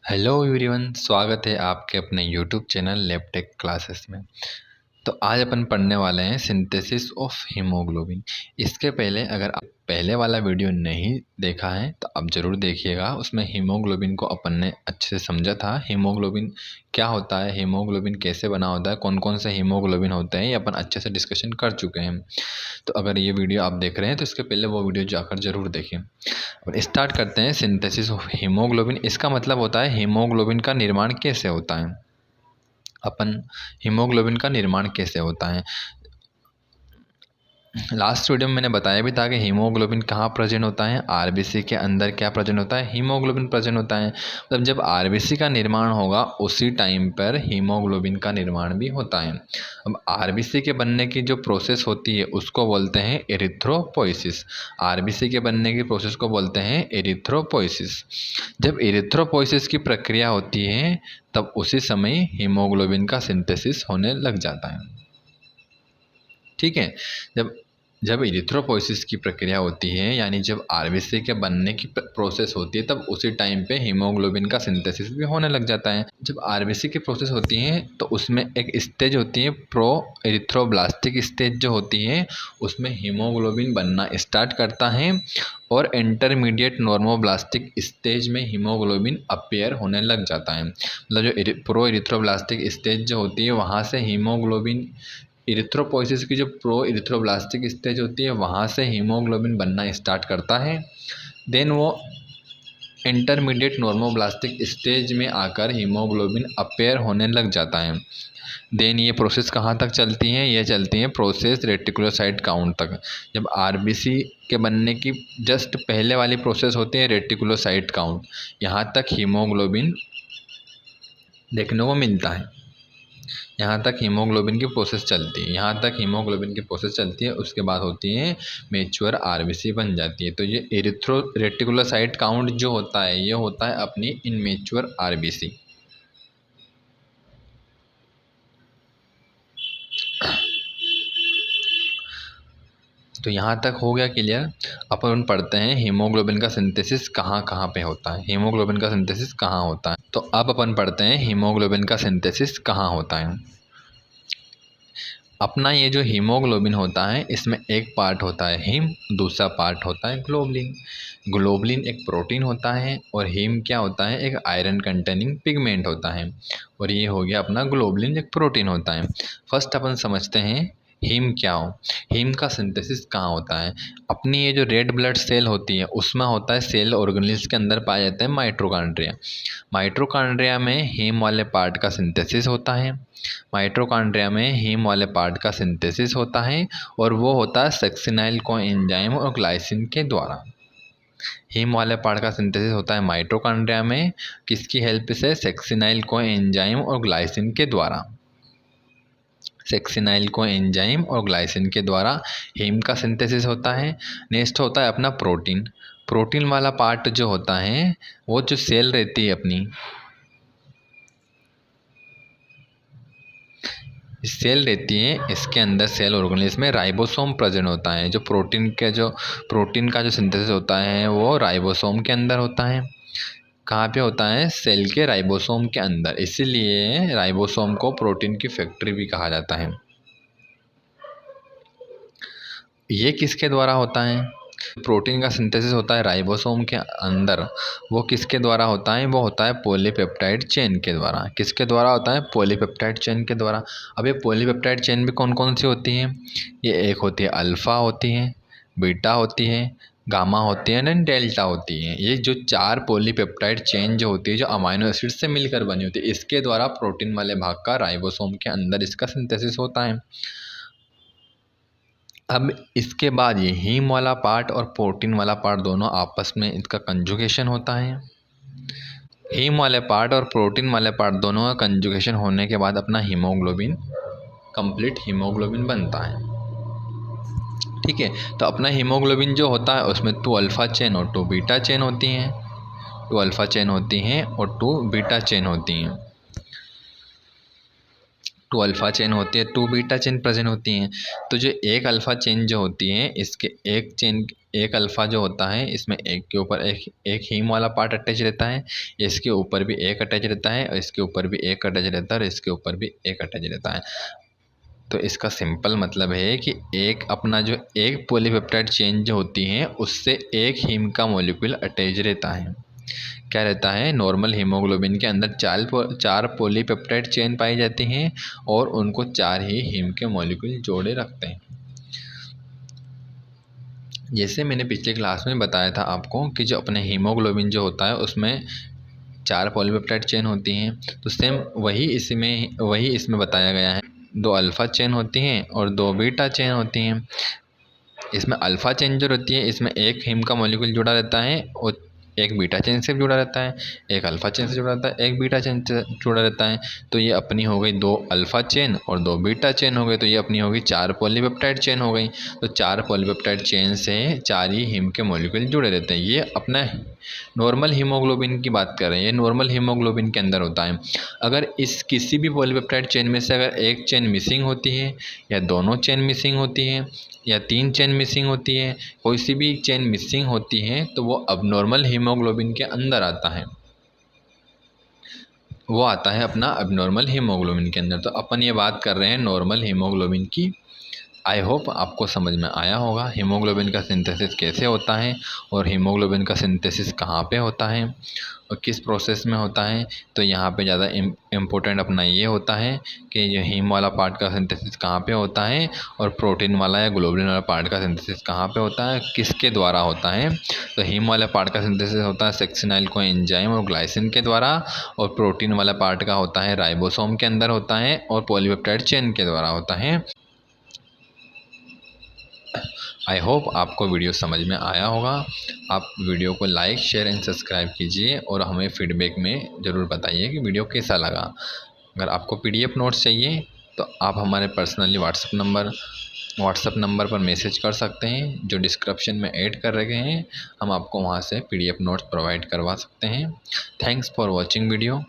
Hello everyone, स्वागत है आपके अपने यूट्यूब चैनल लैबटेक क्लासेस में। तो आज अपन पढ़ने वाले हैं सिंथेसिस ऑफ हीमोग्लोबिन। इसके पहले अगर आप पहले वाला वीडियो नहीं देखा है तो आप ज़रूर देखिएगा। उसमें हीमोग्लोबिन को अपन ने अच्छे से समझा था। हीमोग्लोबिन क्या होता है, हीमोग्लोबिन कैसे बना होता है, कौन कौन से हीमोग्लोबिन होते हैं, ये अपन अच्छे से डिस्कशन कर चुके हैं। तो अगर ये वीडियो आप देख रहे हैं तो इसके पहले वो वीडियो जाकर ज़रूर देखें। और स्टार्ट करते हैं सिंथेसिस ऑफ हीमोग्लोबिन। इसका मतलब होता है हीमोग्लोबिन का निर्माण कैसे होता है। अपन हीमोग्लोबिन का निर्माण कैसे होता है, लास्ट वीडियो में मैंने बताया भी था कि हीमोग्लोबिन कहाँ प्रेजेंट होता है, आरबीसी के अंदर क्या प्रेजेंट होता है, हीमोग्लोबिन प्रेजेंट होता है। मतलब जब आरबीसी का निर्माण होगा उसी टाइम पर हीमोग्लोबिन का निर्माण भी होता है। अब आरबीसी के बनने की जो प्रोसेस होती है उसको बोलते हैं एरिथ्रोपोइसिस। आरबीसी के बनने की प्रोसेस को बोलते हैं एरिथ्रोपोइसिस। जब एरिथ्रोपोइसिस की प्रक्रिया होती है तब उसी समय हीमोग्लोबिन का सिंथेसिस होने लग जाता है। ठीक है। जब जब इरिथ्रोपोइसिस की प्रक्रिया होती है, यानी जब आरबीसी के बनने की प्रोसेस होती है, तब उसी टाइम पे हीमोग्लोबिन का सिंथेसिस भी होने लग जाता है। जब आरबीसी की प्रोसेस होती है तो उसमें एक स्टेज होती है प्रो एरिथ्रोब्लास्टिक स्टेज जो होती है, उसमें हीमोग्लोबिन बनना स्टार्ट करता है। और इंटरमीडिएट नॉर्मोब्लास्टिक स्टेज में हीमोग्लोबिन अपीयर होने लग जाता है। मतलब जो प्रो एरिथ्रोब्लास्टिक स्टेज जो होती है वहाँ से हीमोग्लोबिन, इरिथ्रोपोइसिस की जो प्रो इरिथ्रोब्लास्टिक स्टेज होती है वहाँ से हीमोग्लोबिन बनना स्टार्ट करता है। देन वो इंटरमीडिएट नॉर्मोब्लास्टिक स्टेज में आकर हीमोग्लोबिन अपेयर होने लग जाता है। देन ये प्रोसेस कहाँ तक चलती हैं, ये चलती हैं प्रोसेस रेटिकुलोसाइट काउंट तक। जब आरबीसी के बनने की जस्ट पहले वाली प्रोसेस होती है रेटिकुलोसाइट काउंट, यहाँ तक हीमोग्लोबिन देखने को मिलता है। यहाँ तक हीमोग्लोबिन की प्रोसेस चलती है, यहाँ तक हीमोग्लोबिन की प्रोसेस चलती है। उसके बाद होती है मैच्योर आरबीसी बन जाती है। तो ये एरिथ्रो रेटिकुलोसाइट काउंट जो होता है ये होता है अपनी इनमेच्योर आरबीसी। तो यहाँ तक हो गया क्लियर। अपन पढ़ते हैं हीमोग्लोबिन का सिंथेसिस कहाँ कहाँ पे होता है, हीमोग्लोबिन का सिंथेसिस कहाँ होता है। तो अब अपन पढ़ते हैं हीमोग्लोबिन का सिंथेसिस कहाँ होता है। अपना ये जो हीमोग्लोबिन होता है इसमें एक पार्ट होता है हीम, दूसरा पार्ट होता है ग्लोबुलिन। ग्लोबुलिन एक प्रोटीन होता है और हीम क्या होता है, एक आयरन कंटेनिंग पिगमेंट होता है। और ये हो गया अपना ग्लोबुलिन एक प्रोटीन होता है। फर्स्ट अपन समझते हैं हीम क्या हो, हीम का सिंथेसिस कहाँ होता है। अपनी ये जो रेड ब्लड सेल होती है उसमें होता है, सेल ऑर्गेनेल्स के अंदर पाए जाते हैं माइटोकॉन्ड्रिया। माइटोकॉन्ड्रिया में हीम वाले पार्ट का सिंथेसिस होता है। माइटोकॉन्ड्रिया में हीम वाले पार्ट का सिंथेसिस होता है और वो होता है सक्सिनाइल कोएंजाइम और ग्लाइसिन के द्वारा। हीम वाले पार्ट का सिंथेसिस होता है माइटोकॉन्ड्रिया में, किसकी हेल्प से, सक्सिनाइल कोएंजाइम और ग्लाइसिन के द्वारा। सक्सिनाइल कोएंजाइम और ग्लाइसिन के द्वारा हीम का सिंथेसिस होता है। नेक्स्ट होता है अपना प्रोटीन। प्रोटीन वाला पार्ट जो होता है वो जो सेल रहती है अपनी, सेल रहती है इसके अंदर, सेल ऑर्गेनेल्स में राइबोसोम प्रेजेंट होता है। जो प्रोटीन का जो सिंथेसिस होता है वो राइबोसोम के अंदर होता है। कहाँ पे होता है, सेल के राइबोसोम के अंदर। इसीलिए राइबोसोम को प्रोटीन की फैक्ट्री भी कहा जाता है। ये किसके द्वारा होता है, प्रोटीन का सिंथेसिस होता है राइबोसोम के अंदर, वो किसके द्वारा होता है, वो होता है पॉलीपेप्टाइड चेन के द्वारा। किसके द्वारा होता है, पॉलीपेप्टाइड चेन के द्वारा। अब ये पॉलीपेप्टाइड चेन भी कौन कौन सी होती हैं, ये एक होती है अल्फ़ा होती है, बीटा होती है, गामा होती है, एंड डेल्टा होती है। ये जो चार पॉलीपेप्टाइड चेन जो होती है, जो अमाइनो एसिड से मिलकर बनी होती है, इसके द्वारा प्रोटीन वाले भाग का राइबोसोम के अंदर इसका सिंथेसिस होता है। अब इसके बाद ये हीम वाला पार्ट और प्रोटीन वाला पार्ट दोनों आपस में इसका कंजुगेशन होता है। हीम वाले पार्ट और प्रोटीन वाले पार्ट दोनों का कंजुगेशन होने के बाद अपना हीमोग्लोबिन, कंप्लीट हीमोग्लोबिन बनता है। ठीक है। तो अपना हीमोग्लोबिन जो होता है उसमें 2 अल्फ़ा चेन और 2 बीटा चेन होती हैं, 2 अल्फ़ा चेन होती हैं और 2 बीटा चेन होती हैं। 2 अल्फ़ा चेन होती है, 2 बीटा चेन प्रेजेंट होती हैं। तो जो एक अल्फ़ा चेन जो होती है इसके एक अल्फ़ा जो होता है इसमें एक के ऊपर एक हीम वाला पार्ट अटैच रहता है, इसके ऊपर भी एक अटैच रहता है, और इसके ऊपर भी एक अटैच रहता है, और इसके ऊपर भी एक अटैच रहता है। तो इसका सिंपल मतलब है कि एक अपना जो एक पॉलीपेप्टाइड चेन जो होती है उससे एक हीम का मॉलिक्यूल अटैच रहता है। क्या रहता है, नॉर्मल हीमोग्लोबिन के अंदर चार पॉलीपेप्टाइड चेन पाई जाती हैं और उनको 4 ही हीम के मॉलिक्यूल जोड़े रखते हैं। जैसे मैंने पिछले क्लास में बताया था आपको कि जो अपने हीमोग्लोबिन जो होता है उसमें 4 पॉलीपेप्टाइड चेन होती हैं, तो सेम वही इसमें बताया गया है। 2 अल्फ़ा चेन होती हैं और 2 बीटा चेन होती हैं। इसमें अल्फ़ा चेन जो रहती है इसमें एक हीम का मॉलिक्यूल जुड़ा रहता है और एक बीटा चेन से जुड़ा रहता है, एक अल्फ़ा चेन से जुड़ा रहता है, एक बीटा चेन से जुड़ा रहता है। तो ये अपनी हो गई 2 अल्फ़ा चेन और 2 बीटा चेन हो गई, तो ये अपनी होगी 4 पॉलीपेप्टाइड चेन हो गई। तो 4 पॉलीपेप्टाइड चेन से 4 ही हीम के मॉलिक्यूल जुड़े रहते हैं। ये अपना नॉर्मल हीमोग्लोबिन की बात कर रहे हैं, ये नॉर्मल हीमोग्लोबिन के अंदर होता है। अगर इस किसी भी पॉलीपेप्टाइड चेन में से अगर एक चेन मिसिंग होती है या दोनों चेन मिसिंग होती हैं या 3 चेन मिसिंग होती है, कोई सी भी चेन मिसिंग होती है तो वो अबनॉर्मल हीमोग्लोबिन के अंदर आता है, वो आता है अपना अबनॉर्मल हीमोग्लोबिन के अंदर। तो अपन ये बात कर रहे हैं नॉर्मल हीमोग्लोबिन की। आई होप आपको समझ में आया होगा हीमोग्लोबिन का सिंथेसिस कैसे होता है और हीमोग्लोबिन का सिंथेसिस कहाँ पे होता है और किस प्रोसेस में होता है। तो यहाँ पे ज़्यादा इम्पोर्टेंट अपना ये होता है कि ये हीम वाला पार्ट का सिंथेसिस कहाँ पे होता है और प्रोटीन वाला या ग्लोबुलिन वाला पार्ट का सिंथेसिस कहाँ पे होता है, किसके द्वारा होता है। तो हीम वाला पार्ट का सिंथेसिस होता है सेक्सिनाइल कोएंजाइम और ग्लाइसिन के द्वारा, और प्रोटीन वाला पार्ट का होता है राइबोसोम के अंदर होता है और पॉलीपेप्टाइड चेन के द्वारा होता है। आई होप आपको वीडियो समझ में आया होगा। आप वीडियो को लाइक शेयर एंड सब्सक्राइब कीजिए और हमें फीडबैक में ज़रूर बताइए कि वीडियो कैसा लगा। अगर आपको पीडीएफ नोट्स चाहिए तो आप हमारे पर्सनली व्हाट्सएप नंबर पर मैसेज कर सकते हैं जो डिस्क्रिप्शन में ऐड कर रखे हैं। हम आपको वहाँ से पीडीएफ नोट्स प्रोवाइड करवा सकते हैं। Thanks for watching video.